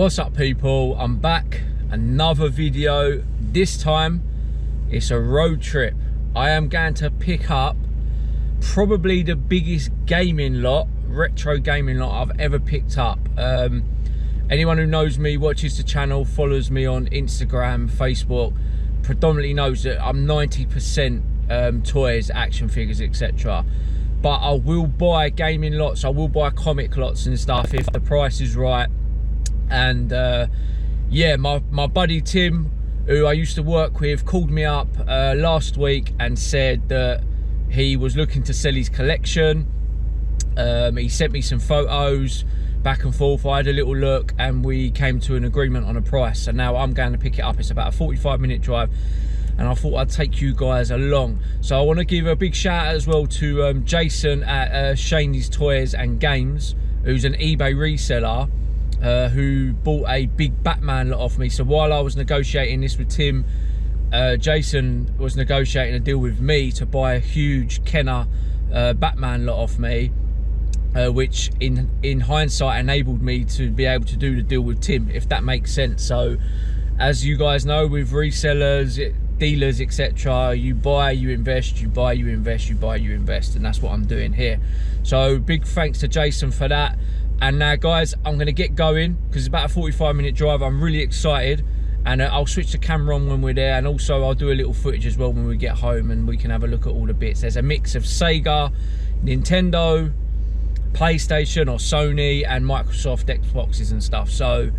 What's up, people? I'm back, another video. This time it's a road trip. I am going to pick up probably the biggest gaming lot, retro gaming lot I've ever picked up. Anyone who knows me, watches the channel, follows me on Instagram, Facebook, predominantly knows that I'm 90% toys, action figures, etc. But I will buy gaming lots, I will buy comic lots and stuff if the price is right. And yeah, my buddy Tim, who I used to work with, called me up last week and said that he was looking to sell his collection. He sent me some photos back and forth. I had a little look and we came to an agreement on a price. So now I'm going to pick it up. It's about a 45-minute drive and I thought I'd take you guys along. So I want to give a big shout out as well to Jason at Shaney's Toys and Games, who's an eBay reseller, who bought a big Batman lot off me. So while I was negotiating this with Tim, Jason was negotiating a deal with me to buy a huge Kenner Batman lot off me, which in hindsight enabled me to be able to do the deal with Tim, if that makes sense. So as you guys know, with resellers, dealers, etc., you buy, you invest, you buy, you invest, you buy, you invest, and that's what I'm doing here. So big thanks to Jason for that. And now guys, I'm going to get going because it's about a 45-minute drive. I'm really excited, and I'll switch the camera on when we're there, and also I'll do a little footage as well when we get home and we can have a look at all the bits. There's a mix of Sega, Nintendo, PlayStation or Sony, and Microsoft Xboxes and stuff. So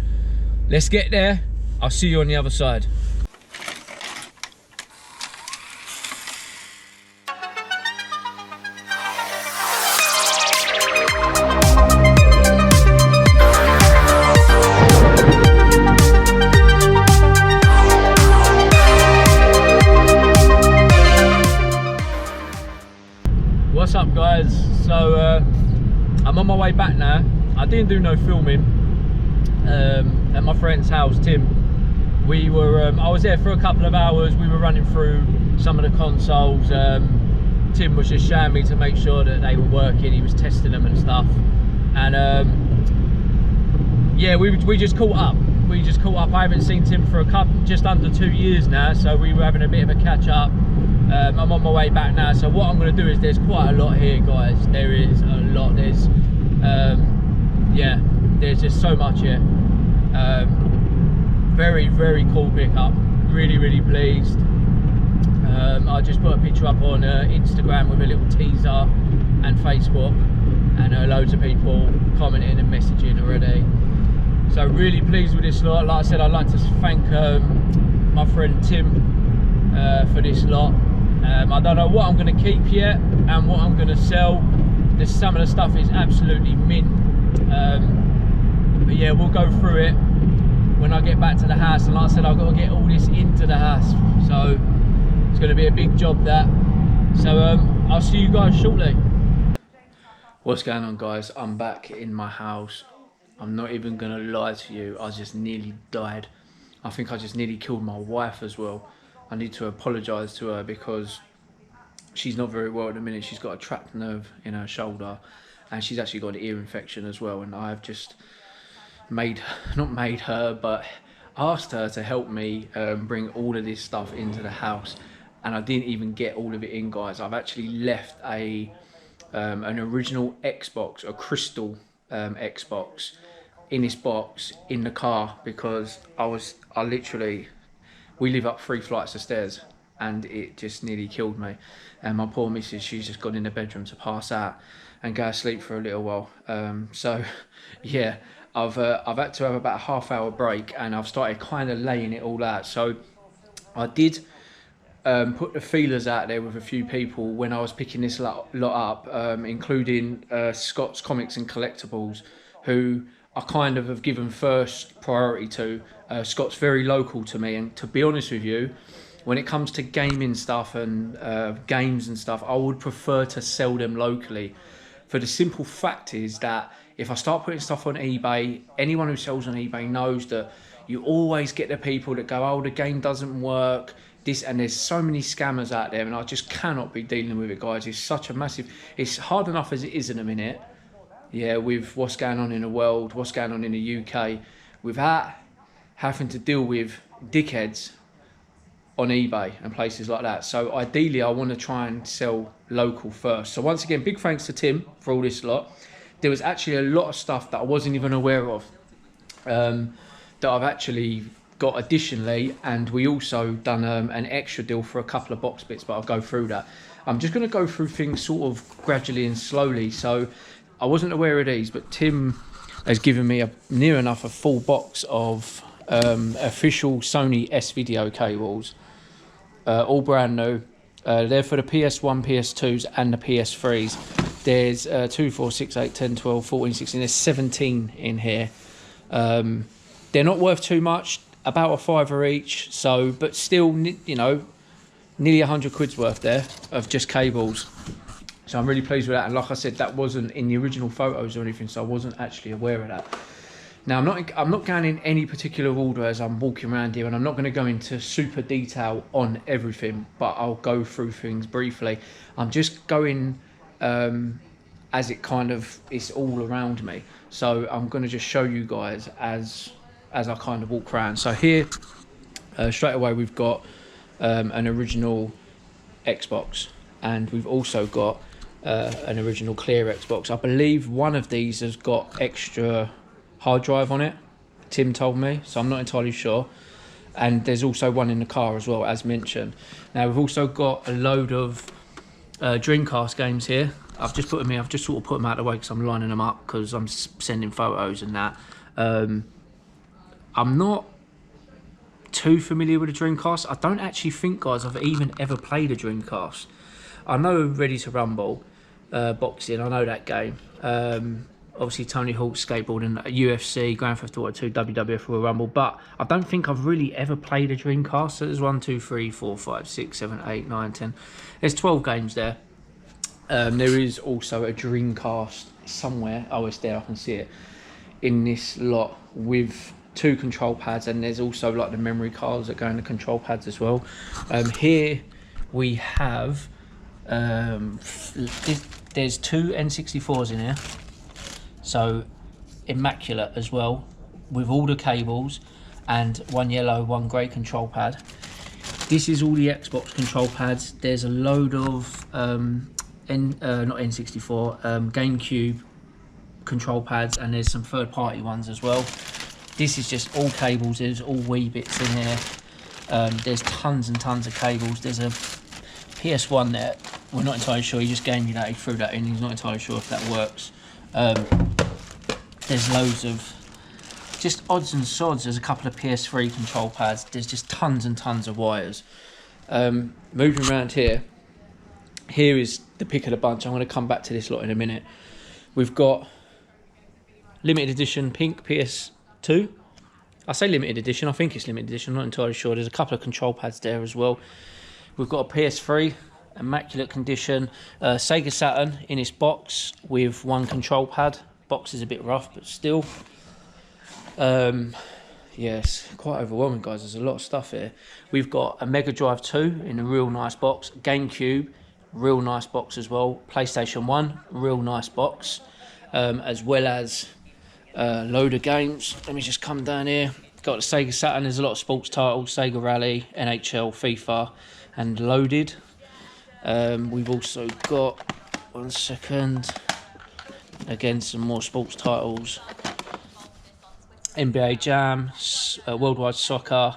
let's get there. I'll see you on the other side. What's up, guys? So I'm on my way back now. I didn't do no filming at my friend's house, Tim. We were I was there for a couple of hours. We were running through some of the consoles. Tim was just showing me to make sure that they were working. He was testing them and stuff, and yeah, we just caught up. I haven't seen Tim for just under 2 years now, so we were having a bit of a catch up. I'm on my way back now, so what I'm going to do is, there's quite a lot here, guys. There is a lot. There's yeah, there's just so much here. Very cool pickup. Really pleased. I just put a picture up on Instagram with a little teaser, and Facebook, and loads of people commenting and messaging already. So really pleased with this lot. Like I said, I'd like to thank my friend Tim for this lot. I don't know what I'm going to keep yet and what I'm going to sell. Some of the stuff is absolutely mint, but yeah, we'll go through it when I get back to the house. And like I said, I've got to get all this into the house, so it's going to be a big job, that. So I'll see you guys shortly. What's going on, guys? I'm back in my house. I'm not even going to lie to you, I just nearly died. I think I just nearly killed my wife as well. I need to apologise to her because she's not very well at the minute. She's got a trapped nerve in her shoulder, and she's actually got an ear infection as well. And I've just not made her, but asked her to help me bring all of this stuff into the house. And I didn't even get all of it in, guys. I've actually left an original Xbox, a crystal Xbox, in this box in the car, because I literally, we live up 3 flights of stairs and it just nearly killed me. And my poor missus, she's just gone in the bedroom to pass out and go to sleep for a little while. So yeah, I've had to have about a half-hour break, and I've started kind of laying it all out. So I did put the feelers out there with a few people when I was picking this lot up, including Scott's Comics and Collectibles, who I kind of have given first priority to. Scott's very local to me, and to be honest with you, when it comes to gaming stuff and games and stuff, I would prefer to sell them locally. For the simple fact is that if I start putting stuff on eBay, anyone who sells on eBay knows that you always get the people that go, oh, the game doesn't work, this, and there's so many scammers out there, and I just cannot be dealing with it, guys. It's such a massive, it's hard enough as it is in a minute, yeah, with what's going on in the world, what's going on in the UK. without having to deal with dickheads on eBay and places like that. So ideally I want to try and sell local first. So once again, big thanks to Tim for all this lot. There was actually a lot of stuff that I wasn't even aware of that I've actually got additionally, and we also done an extra deal for a couple of box bits, but I'll go through that. I'm just going to go through things sort of gradually and slowly. So I wasn't aware of these, but Tim has given me near enough a full box of official Sony S-Video cables, all brand new. They're for the PS1, PS2s and the PS3s. There's 2, 4, 6, 8, 10, 12, 14, 16, there's 17 in here. They're not worth too much, about a £5 each, so, but still, you know, nearly 100 quid's worth there of just cables. So I'm really pleased with that, and like I said, that wasn't in the original photos or anything, so I wasn't actually aware of that. Now I'm not going in any particular order as I'm walking around here, and I'm not going to go into super detail on everything, but I'll go through things briefly. I'm just going as it kind of is all around me, so I'm going to just show you guys as I kind of walk around. So here straight away we've got an original Xbox, and we've also got an original clear Xbox. I believe one of these has got extra hard drive on it, Tim told me, so I'm not entirely sure. And there's also one in the car as well, as mentioned. Now we've also got a load of Dreamcast games here. I've just sort of put them out of the way because I'm lining them up because I'm sending photos and that. I'm not too familiar with the Dreamcast. I don't actually think, guys, I've even ever played a Dreamcast. I know Ready to Rumble, boxing, I know that game. Obviously Tony Hawk skateboarding, UFC, Grand Theft Auto 2, WWF Royal Rumble, but I don't think I've really ever played a Dreamcast. So there's 1, 2, 3, 4, 5, 6, 7, 8, 9, 10. There's 12 games there. There is also a Dreamcast somewhere. Oh, it's there, I can see it in this lot with 2 control pads, and there's also like the memory cards that go in the control pads as well. Here we have there's 2 N64s in here, so immaculate as well, with all the cables, and 1 yellow, 1 grey control pad. This is all the Xbox control pads. There's a load of not N64, GameCube control pads, and there's some third-party ones as well. This is just all cables. There's all wee bits in here. There's tons and tons of cables. There's a PS1 there. We're not entirely sure. He just gave me that. He threw that in. He's not entirely sure if that works. There's loads of just odds and sods. There's a couple of PS3 control pads. There's just tons and tons of wires. Moving around here. Here is the pick of the bunch. I'm going to come back to this lot in a minute. We've got limited edition pink PS2. I say limited edition, I think it's limited edition, I'm not entirely sure. There's a couple of control pads there as well. We've got a PS3, immaculate condition. Sega Saturn in its box with 1 control pad. Box is a bit rough, but still. Yes, quite overwhelming, guys. There's a lot of stuff here. We've got a Mega Drive 2 in a real nice box. GameCube, real nice box as well. PlayStation 1, real nice box. As well as a load of games. Let me just come down here. Got the Sega Saturn. There's a lot of sports titles. Sega Rally, NHL, FIFA, and loaded. We've also got, 1 second, again some more sports titles. NBA Jam, Worldwide Soccer,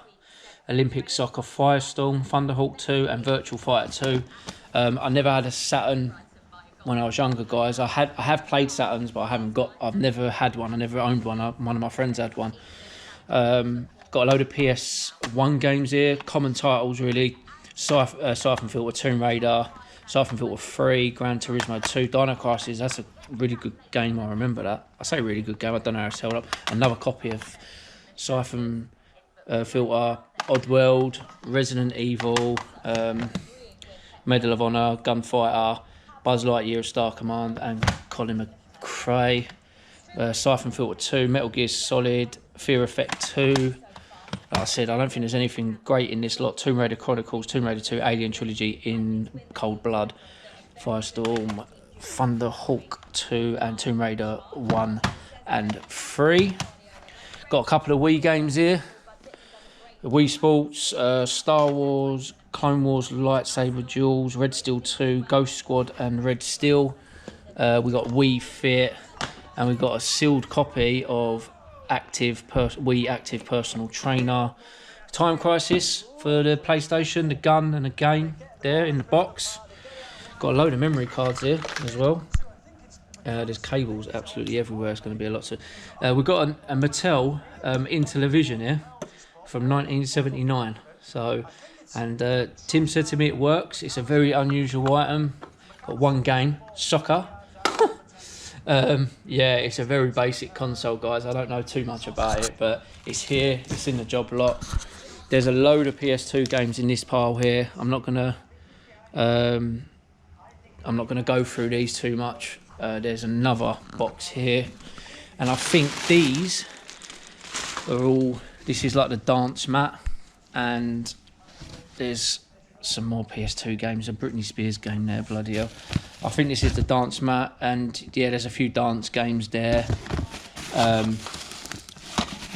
Olympic Soccer, Firestorm, Thunderhawk 2, and Virtual Fighter 2. I never had a Saturn when I was younger, guys. I have played Saturns, but I've never had one. I never owned one. One of my friends had one. Got a load of PS1 games here, common titles really. Siphon Filter, Tomb Raider, Siphon Filter 3, Gran Turismo 2, Dino Crisis. That's a really good game. I remember that. I say really good game. I don't know how it's held up. Another copy of Siphon Filter, Oddworld, Resident Evil, Medal of Honor, Gunfighter, Buzz Lightyear, Star Command, and Colin McRae. Siphon Filter 2, Metal Gear Solid, Fear Effect 2. Like I said, I don't think there's anything great in this lot. Tomb Raider Chronicles, Tomb Raider 2, Alien Trilogy in Cold Blood, Firestorm, Thunderhawk 2, and Tomb Raider 1 and 3. Got a couple of Wii games here. The Wii Sports, Star Wars, Clone Wars, Lightsaber Duels, Red Steel 2, Ghost Squad and Red Steel. We got Wii Fit, and we got a sealed copy of Wii Active Personal Trainer. Time Crisis for the PlayStation, the gun and the game there in the box. Got a load of memory cards here as well. There's cables absolutely everywhere. It's going to be a lot. We've got a Mattel Intellivision here from 1979. So, and Tim said to me it works. It's a very unusual item. Got one game, soccer. Yeah, it's a very basic console, guys. I don't know too much about it, but it's here. It's in the job lot. There's a load of PS2 games in this pile here. I'm not gonna go through these too much. There's another box here, and I think these are all. This is like the dance mat, and there's some more PS2 games. A Britney Spears game there, bloody hell. I think this is the dance mat, and yeah, there's a few dance games there. And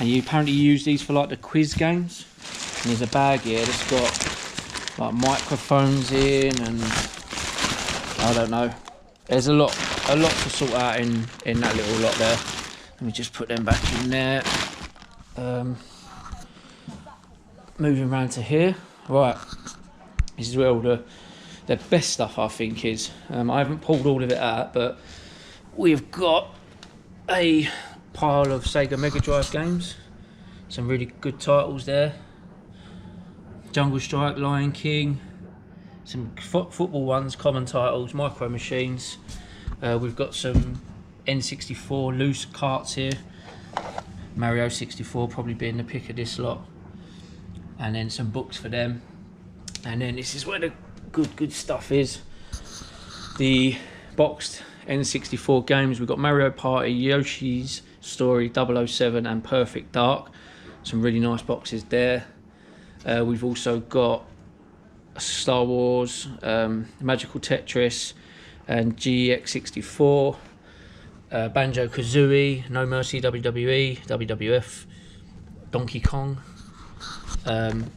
you apparently use these for like the quiz games. And there's a bag here that's got like microphones in, and I don't know. There's a lot to sort out in that little lot there. Let me just put them back in there. Moving around to here. Right, this is where all the best stuff I think is. I haven't pulled all of it out, but we've got a pile of Sega Mega Drive games. Some really good titles there. Jungle Strike, Lion King. Some football ones, common titles, Micro Machines. We've got some N64 loose carts here. Mario 64 probably being the pick of this lot. And then some books for them. And then this is where the good stuff is. The boxed N64 games. We've got Mario Party, Yoshi's Story, 007 and Perfect Dark. Some really nice boxes there. We've also got Star Wars, Magical Tetris and GX64, Banjo-Kazooie, No Mercy WWE, WWF, Donkey Kong.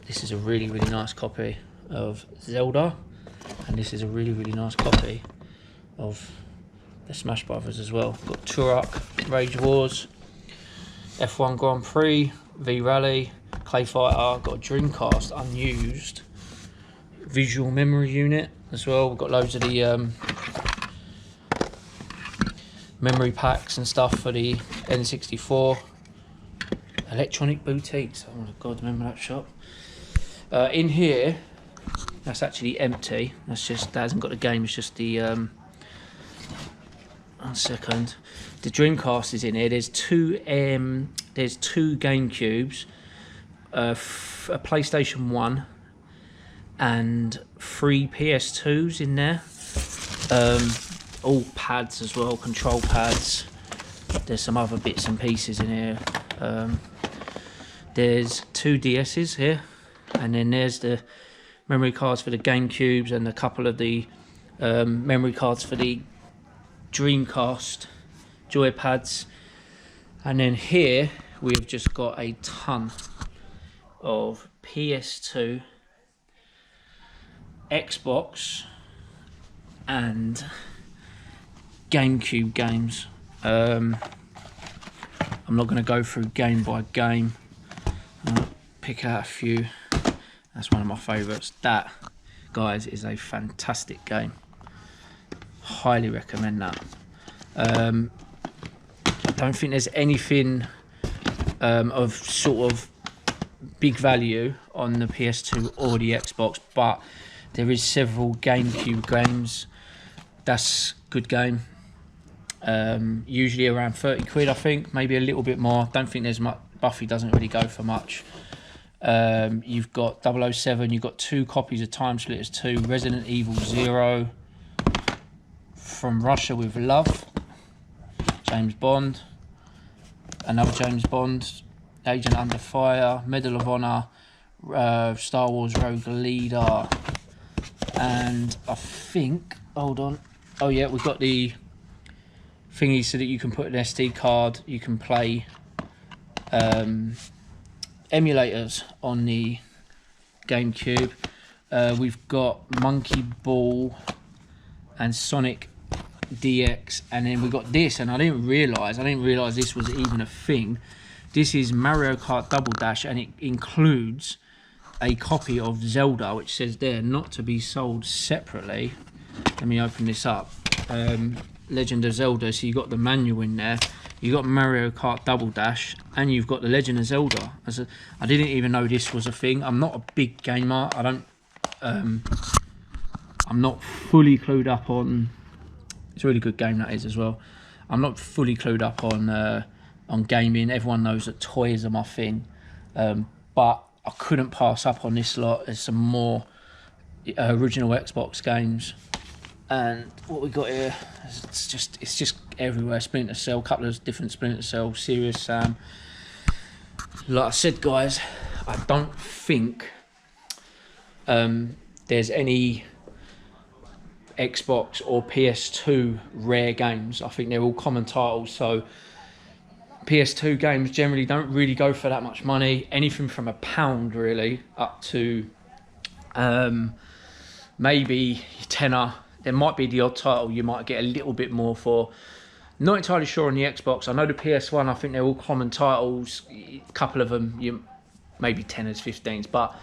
This is a really nice copy of Zelda, and this is a really nice copy of the Smash Brothers as well. Got Turok, Rage Wars, F1 Grand Prix, V Rally, Clay Fighter. Got a Dreamcast unused visual memory unit as well. We've got loads of the memory packs and stuff for the N64. Electronic Boutiques. Oh my god, remember that shop? In here, that's actually empty. That hasn't got the game. It's just the 1 second. The Dreamcast is in here. There's two GameCubes, a PlayStation 1, and 3 PS2s in there. All pads as well, control pads. There's some other bits and pieces in here. There's 2 DS's here, and then there's the memory cards for the GameCubes and a couple of the memory cards for the Dreamcast joypads. And then here we've just got a ton of PS2, Xbox and GameCube games. I'm not going to go through game by game. I'll pick out a few. That's one of my favourites. That, guys, is a fantastic game. Highly recommend that. I don't think there's anything of sort of big value on the PS2 or the Xbox, but there is several GameCube games. That's a good game. Usually around 30 quid, I think, maybe a little bit more. Don't think there's much. Buffy doesn't really go for much. You've got 007, you've got 2 copies of Time Splitters 2, Resident Evil 0, From Russia with Love, James Bond, another James Bond, Agent Under Fire, Medal of Honor, Star Wars Rogue Leader, and I think, hold on, oh yeah, we've got the thingy so that you can put an SD card, you can play emulators on the GameCube. We've got Monkey Ball and Sonic DX, and then we got this, and I didn't realise this was even a thing. This is Mario Kart Double Dash, and it includes a copy of Zelda, which says there, not to be sold separately. Let me open this up. Legend of Zelda, so you got the manual in there, you got Mario Kart Double Dash, and you've got the Legend of Zelda. I didn't even know this was a thing. I'm not a big gamer. I'm not fully clued up on. It's a really good game, that is, as well. I'm not fully clued up on gaming. Everyone knows that toys are my thing, but I couldn't pass up on this lot. There's some more original Xbox games. And what we got here, it's just everywhere. Splinter Cell, a couple of different Splinter Cell, Serious Sam. Like I said, guys, I don't think there's any Xbox or PS2 rare games. I think they're all common titles. So PS2 games generally don't really go for that much money. Anything from £1 really up to maybe tenner. There might be the odd title you might get a little bit more for. Not entirely sure on the Xbox. I know the PS1, I think they're all common titles. A couple of them, maybe 10s, 15s. But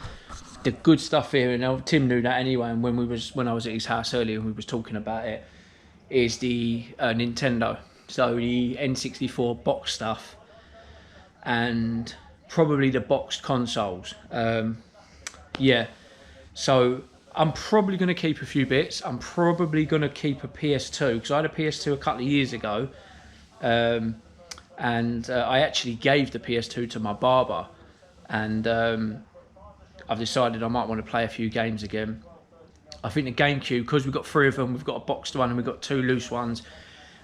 the good stuff here, and Tim knew that anyway, and when I was at his house earlier and we was talking about it, is the Nintendo. So the N64 box stuff and probably the boxed consoles. Yeah, so I'm probably going to keep a few bits. I'm probably going to keep a PS2 because I had a PS2 a couple of years ago, and I actually gave the PS2 to my barber, and I've decided I might want to play a few games again. I think the GameCube, because we've got 3 of them, we've got a boxed one and we've got 2 loose ones,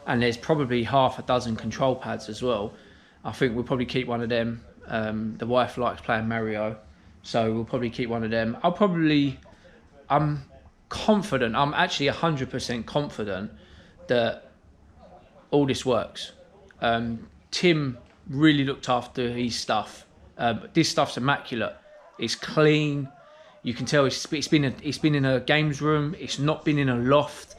and there's probably half a dozen control pads as well. I think we'll probably keep one of them. The wife likes playing Mario, so we'll probably keep one of them. I'm confident, I'm actually 100% confident that all this works. Tim really looked after his stuff. This stuff's immaculate. It's clean. You can tell it's been in a games room. It's not been in a loft.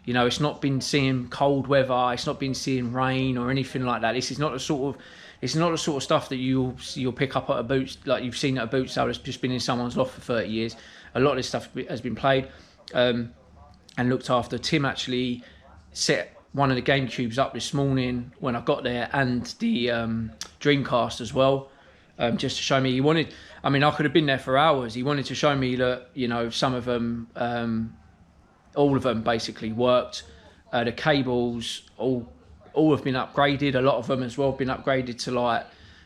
You know, it's not been seeing cold weather. It's not been seeing rain or anything like that. This is not the sort of stuff that you'll pick up at a boot, like you've seen at a boot sale that's just been in someone's loft for 30 years. A lot of this stuff has been played and looked after. Tim actually set one of the GameCubes up this morning when I got there, and the Dreamcast as well, just to show me. He wanted, I mean, I could have been there for hours. He wanted to show me that, you know, some of them, all of them basically worked. The cables all have been upgraded. A lot of them as well have been upgraded to like,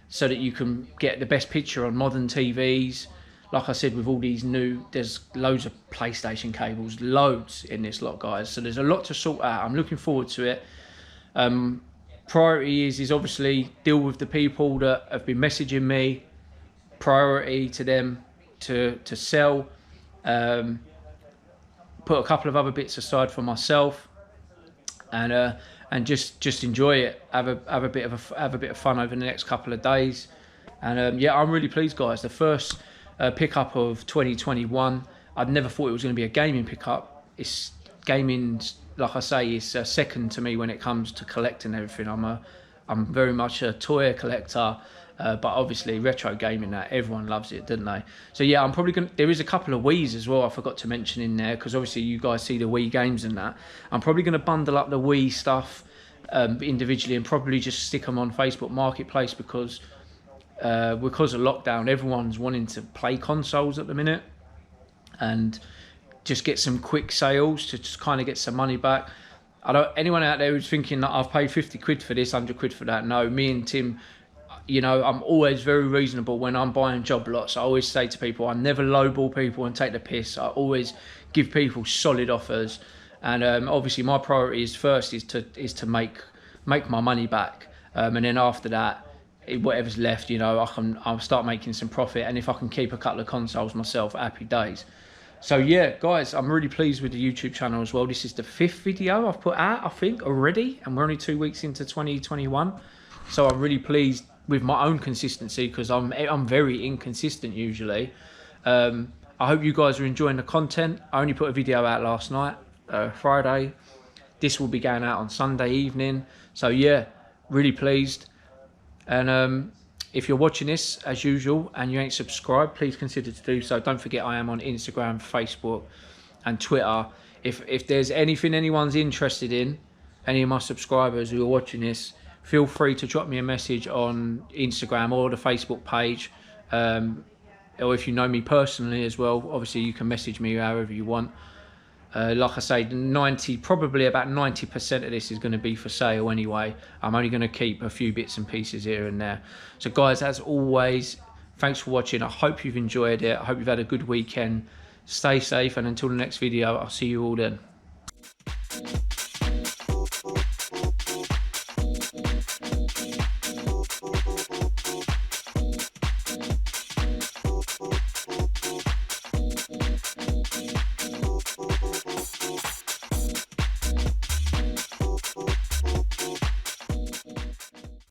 so that you can get the best picture on modern TVs. Like I said, with all these there's loads of PlayStation cables, loads in this lot, guys. So there's a lot to sort out. I'm looking forward to it. Priority is obviously deal with the people that have been messaging me. Priority to them to sell. Put a couple of other bits aside for myself, and just enjoy it. Have a bit of fun over the next couple of days. And yeah, I'm really pleased, guys. The first pickup of 2021. I'd never thought it was going to be a gaming pickup. It's gaming, like I say, is second to me when it comes to collecting everything. I'm very much a toy collector, but obviously retro gaming, that everyone loves it, don't they? So yeah, I'm probably going to, there is a couple of Wii's as well I forgot to mention in there, because obviously you guys see the Wii games and that. I'm probably going to bundle up the Wii stuff individually and probably just stick them on Facebook Marketplace, because of lockdown, everyone's wanting to play consoles at the minute, and just get some quick sales to just kind of get some money back. Anyone out there who's thinking that I've paid 50 quid for this, 100 quid for that, no. Me and Tim, you know, I'm always very reasonable when I'm buying job lots. I always say to people, I never lowball people and take the piss. I always give people solid offers, and obviously my priority is to make my money back, and then after that, whatever's left, you know, I'll start making some profit, and if I can keep a couple of consoles myself, happy days. So yeah, guys, I'm really pleased with the YouTube channel as well. This is the 5th video I've put out, I think, already, and we're only 2 weeks into 2021. So I'm really pleased with my own consistency, because I'm very inconsistent usually. I hope you guys are enjoying the content. I only put a video out last night, Friday. This will be going out on Sunday evening. So yeah, really pleased. And if you're watching this as usual and you ain't subscribed, please consider to do so. Don't forget I am on Instagram, Facebook and Twitter. If there's anything anyone's interested in, any of my subscribers who are watching this, feel free to drop me a message on Instagram or the Facebook page. Or if you know me personally as well, obviously you can message me however you want. Like I say, probably about 90% of this is going to be for sale anyway. I'm only going to keep a few bits and pieces here and there. So guys, as always, thanks for watching. I hope you've enjoyed it. I hope you've had a good weekend. Stay safe, and until the next video, I'll see you all then.